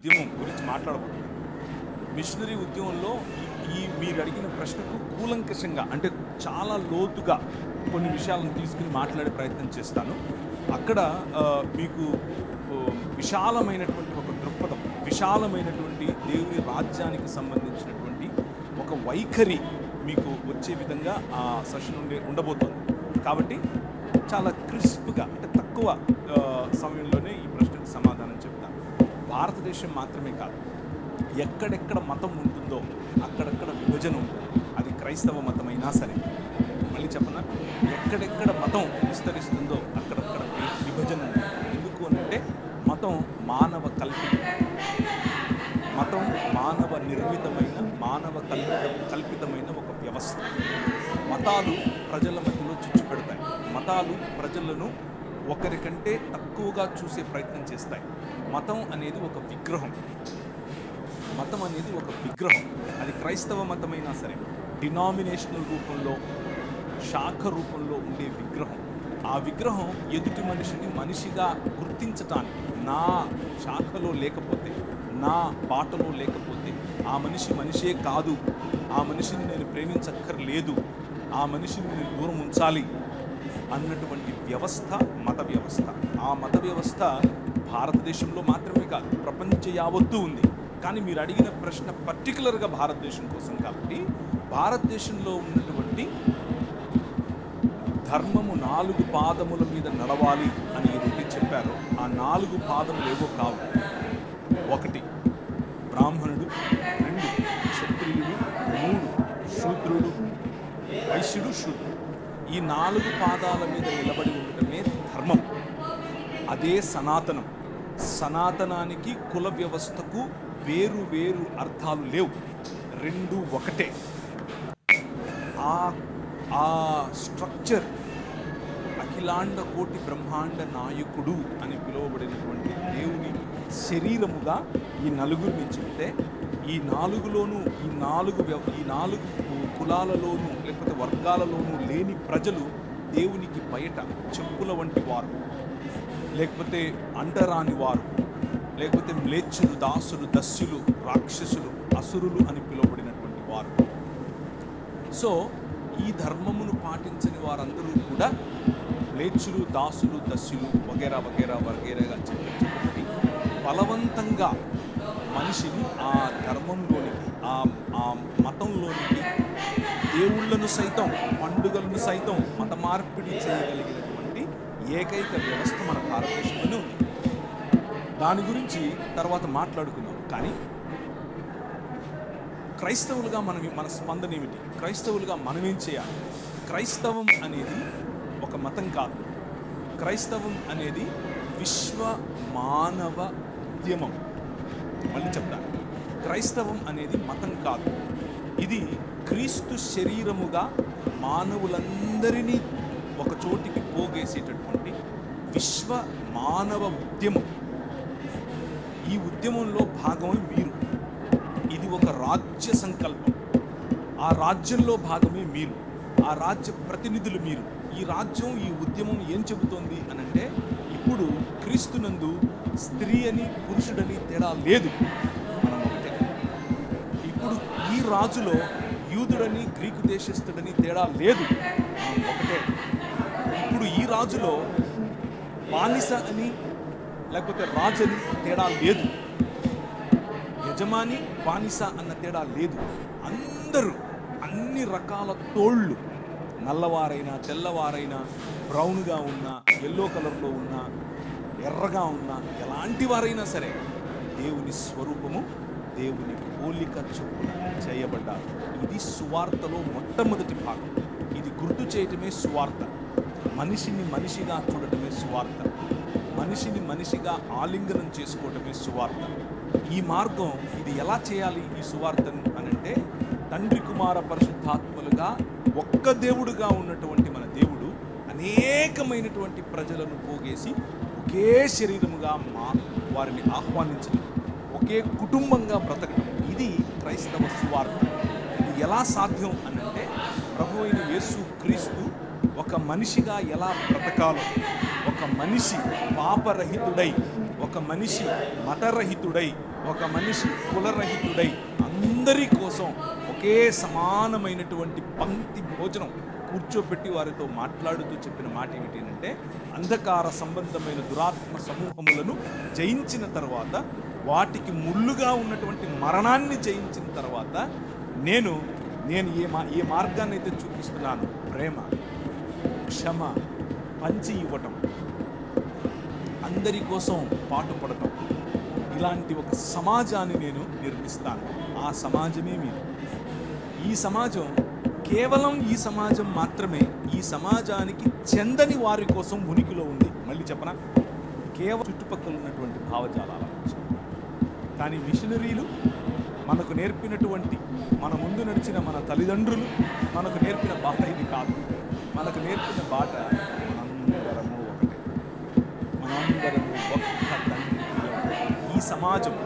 ఉద్యమం గురించి మాట్లాడబోతున్నాను. మిషనరీ ఉద్యమంలో ఈ మీరు అడిగిన ప్రశ్నకు కూలంకషంగా అంటే చాలా లోతుగా కొన్ని విషయాలను తీసుకుని మాట్లాడే ప్రయత్నం చేస్తాను. అక్కడ మీకు విశాలమైనటువంటి ఒక దృక్పథం, విశాలమైనటువంటి దేవుని రాజ్యానికి సంబంధించినటువంటి ఒక వైఖరి మీకు వచ్చే విధంగా ఆ సెషన్ ఉండబోతోంది. కాబట్టి చాలా క్రిస్ప్గా అంటే తక్కువ సమయంలోనే ఈ ప్రశ్నకు సమాధానం చెప్తాను. భారతదేశం మాత్రమే కాదు, ఎక్కడెక్కడ మతం ఉంటుందో అక్కడక్కడ విభజన ఉంటుంది. అది క్రైస్తవ మతమైనా సరే. మళ్ళీ చెప్పనా, ఎక్కడెక్కడ మతం విస్తరిస్తుందో అక్కడక్కడ విభజన ఉంది. ఎందుకు అనంటే మతం మానవ కల్పితం, మతం మానవ నిర్మితమైన మానవ కల్పితమైన ఒక వ్యవస్థ. మతాలు ప్రజల మధ్యలో చిచ్చు పెడతాయి. మతాలు ప్రజలను ఒకరికంటే తక్కువగా చూసే ప్రయత్నం చేస్తాయి. మతం అనేది ఒక విగ్రహం. మతం అనేది ఒక విగ్రహం. అది క్రైస్తవ మతమైనా సరే, డినామినేషనల్ రూపంలో, శాఖ రూపంలో ఉండే విగ్రహం. ఆ విగ్రహం ఎదుటి మనిషిని మనిషిగా గుర్తించటానికి, నా శాఖలో లేకపోతే, నా బాటలో లేకపోతే ఆ మనిషి మనిషే కాదు, ఆ మనిషిని నేను ప్రేమించక్కర్లేదు, ఆ మనిషిని నేను దూరం ఉంచాలి అన్నటువంటి వ్యవస్థ మత వ్యవస్థ. ఆ మత వ్యవస్థ భారతదేశంలో మాత్రమే కాదు, ప్రపంచ యావత్తూ ఉంది. కానీ మీరు అడిగిన ప్రశ్న పర్టికులర్గా భారతదేశం కోసం కాబట్టి, భారతదేశంలో ఉన్నటువంటి ధర్మము 4 పాదముల మీద నడవాలి అని ఏదైతే చెప్పారో ఆ 4 పాదములు ఏవో కావు. 1 బ్రాహ్మణుడు, 2 క్షత్రియుడు, 3 శూద్రుడు, వైశ్యుడు, శూద్రుడు. ఈ 4 పాదాల మీద నిలబడి ఉండటమే ధర్మం. అదే సనాతనం. సనాతనానికి కుల వ్యవస్థకు వేరు వేరు అర్థాలు లేవు, రెండు ఒకటే. ఆ స్ట్రక్చర్ అఖిలాండ కోటి బ్రహ్మాండ నాయకుడు అని పిలువబడినటువంటి దేవుని శరీరముగా ఈ నలుగురిని చెబితే, ఈ నాలుగులోనూ ఈ నాలుగు కులాలలోనూ లేకపోతే వర్గాలలోనూ లేని ప్రజలు దేవునికి బయట చెప్పుల వంటి వారు, లేకపోతే అంటరాని వారు, లేకపోతే మ్లేచ్చులు, దాసులు, దస్యులు, రాక్షసులు, అసురులు అని పిలువబడినటువంటి వారు. సో ఈ ధర్మమును పాటించని వారందరూ కూడా మ్లేచ్చులు, దాసులు, దస్యులు వగేరా వగేరా వగేరాగా చెప్పి బలవంతంగా మనిషిని ఆ ధర్మంలోనికి, ఆ మతంలోనికి, దేవుళ్లను సైతం, పండుగలను సైతం మత మార్పిడి చేయగలిగినటువంటి ఏకైక వ్యవస్థ మన భారతదేశంలోనే ఉంది. దాని గురించి తర్వాత మాట్లాడుకుందాం. కానీ క్రైస్తవులుగా మన స్పందన ఏమిటి? క్రైస్తవులుగా మనమేం చేయాలి? క్రైస్తవం అనేది ఒక మతం కాదు. క్రైస్తవం అనేది విశ్వ మానవ ఉద్యమం. మళ్ళీ చెప్తాను, క్రైస్తవం అనేది మతం కాదు. ఇది క్రీస్తు శరీరముగా మానవులందరినీ ఒక చోటికి పోగేసేటటువంటి విశ్వ మానవ ఉద్యమం. ఈ ఉద్యమంలో భాగమే మీరు. ఇది ఒక రాజ్య సంకల్పం. ఆ రాజ్యంలో భాగమే మీరు, ఆ రాజ్య ప్రతినిధులు మీరు. ఈ రాజ్యం, ఈ ఉద్యమం ఏం చెబుతోంది అనంటే, ఇప్పుడు క్రీస్తునందు స్త్రీ అని పురుషుడని తేడా లేదు, మనం ఒకటే. ఇప్పుడు ఈ రాజులో యూదుడని గ్రీకు దేశస్థుడని తేడా లేదు, మనం ఒకటే. ఇప్పుడు ఈ రాజులో బానిస అని లేకపోతే రాజని తేడా లేదు, యజమాని బానిస అన్న తేడా లేదు. అందరూ అన్ని రకాల తోళ్ళు, నల్లవారైనా తెల్లవారైనా, బ్రౌన్గా ఉన్నా, ఎల్లో కలర్లో ఉన్నా, ఎర్రగా ఉన్నా, ఎలాంటి వారైనా సరే దేవుని స్వరూపము, దేవుని పోలిక చొప్పున చేయబడ్డారు. ఇది సువార్తలో మొట్టమొదటి భాగం. ఇది గుర్తు చేయటమే సువార్త. మనిషిని మనిషిగా చూడటమే సువార్త. మనిషిని మనిషిగా ఆలింగనం చేసుకోవటమే సువార్త. ఈ మార్గం, ఇది ఎలా చేయాలి ఈ సువార్తను అనంటే, తండ్రి కుమార పరిశుద్ధాత్మలుగా ఒక్క దేవుడుగా ఉన్నటువంటి మన దేవుడు అనేకమైనటువంటి ప్రజలను పోగేసి ఒకే శరీరముగా వారిని ఆహ్వానించడం, ఒకే కుటుంబంగా బ్రతకడం. ఇది క్రైస్తవ సువార్త. ఇది ఎలా సాధ్యం అనంటే, ప్రభు అయిన యేసు క్రీస్తు ఒక మనిషిగా ఎలా బ్రతకాలో, ఒక మనిషి పాపరహితుడై ఒక మనిషి మతరహితుడై, ఒక మనిషి కులరహితుడై అందరి కోసం ఒకే సమానమైనటువంటి పంక్తి భోజనం కూర్చోపెట్టి వారితో మాట్లాడుతూ చెప్పిన మాట ఏమిటి అంధకార సంబంధమైన దురాత్మ సమూహములను జయించిన తర్వాత, వాటికి ముళ్ళుగా ఉన్నటువంటి మరణాన్ని జయించిన తర్వాత నేను ఏ మార్గాన్ని అయితే చూపిస్తున్నాను, ప్రేమ, క్షమ, పంచి ఇవ్వటం, అందరి కోసం పాటుపడటం, ఇలాంటి ఒక సమాజాన్ని నేను నిర్మిస్తాను. ఆ సమాజమే మీరు. ఈ సమాజం కేవలం ఈ సమాజం మాత్రమే ఈ సమాజానికి చెందని వారి కోసం ఉనికిలో ఉంది. మళ్ళీ చెప్పనా, కేవలం చుట్టుపక్కల ఉన్నటువంటి భావజాలాల నుంచి. కానీ మిషనరీలు మనకు నేర్పినటువంటి, మన ముందు నడిచిన మన తల్లిదండ్రులు మనకు నేర్పిన బాట ఇది కాదు. మనకు నేర్పిన బాట మనందరము ఒకటే, మనందరము ఒక్క తండ్రి పిల్లలు. ఈ సమాజం